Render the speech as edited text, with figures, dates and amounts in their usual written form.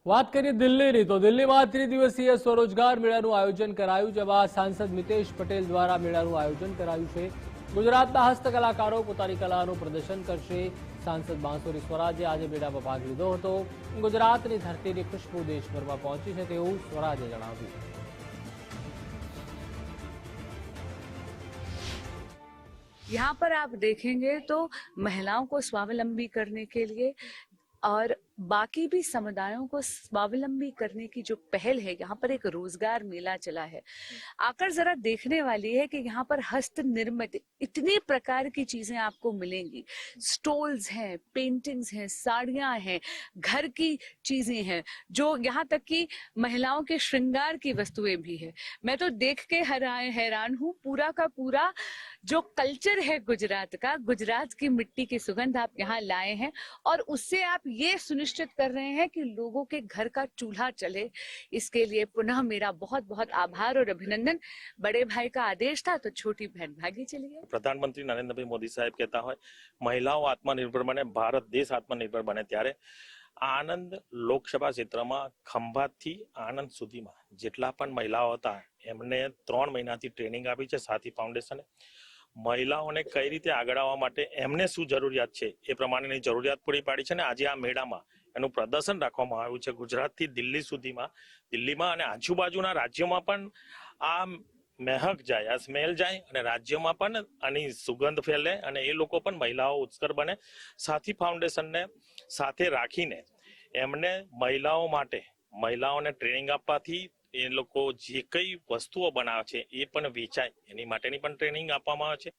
વાત કરીએ દિલ્હીની તો દિલ્હીમાં ત્રિદિવસીય સ્વરોજગાર મેળાનું આયોજન કરાયું, જેમાં સાંસદ મિતેશ પટેલ દ્વારા મેળાનું આયોજન કરાયું છે। ગુજરાતના હસ્તકલાકારો પોતાની કલાનું પ્રદર્શન કરશે। સાંસદ બાંસુરી સ્વરાજે આજે મેળામાં ભાગ લીધો હતો। ગુજરાતની ધરતીની ખુશ્બુ દેશભરમાં પહોંચી છે તેવું સ્વરાજે જણાવ્યું। यहाँ पर आप देखेंगे तो महिलाओं को स्वावलंबी करने के लिए और बाकी भी समुदायों को स्वावलंबी करने की जो पहल है, यहाँ पर एक रोजगार मेला चला है। आकर जरा देखने वाली है कि यहाँ पर हस्त निर्मित इतनी प्रकार की चीजें आपको मिलेंगी। स्टोल्स हैं, पेंटिंग्स हैं, साड़ियां हैं, घर की चीजें हैं, जो यहाँ तक कि महिलाओं के श्रृंगार की वस्तुएं भी है। मैं तो देख के हैरान हूँ। पूरा का पूरा जो कल्चर है गुजरात का, गुजरात की मिट्टी की सुगंध आप यहाँ लाए हैं और उससे आप ये सुनिश्चित कर रहे हैं कि लोगों के घर का चूल्हा चले। इसके लिए पुनः मेरा बहुत बहुत आभार और अभिनंदन। बड़े भाई का आदेश था तो छोटी बहन भागी चली गई। प्रधानमंत्री नरेंद्र भाई मोदी साहेब कहता है महिलाओं आत्मनिर्भर बने, भारत देश आत्मनिर्भर बने, त्यारे आनंद लोकसभा क्षेत्र में खंभातथी आनंद सुधीमां जेटला पण महिलाओं हता एमने 3 महीनाथी ट्रेनिंग आपी छे साथी फाउंडेशने। महिलाओने कई रीते आगळ आववा माटे एमने शुं जरूरियात छे ए प्रमाणेनी जरूरियात पूरी पाडी छे ने आज आ मेळामां एनुं प्रदर्शन राखवामां आव्युं छे। गुजरातथी दिल्ही सुधीमां, दिल्हीमां अने आजुबाजुना राज्योमां पण आ महक जाए, आ स्मेल जाए अने राज्योमां पण आनी सुगंध फैले अने ए लोको पण महिलाओ उत्कर्ष बने। साथी फाउंडेशनने साथे राखीने एमने महिलाओ माटे महिलाओने ट्रेनिंग आपवाथी ए लोको जे कई वस्तुओ बनावे छे ए पण वेचाय एनी माटेनी पण ट्रेनिंग आपवामां आवे छे।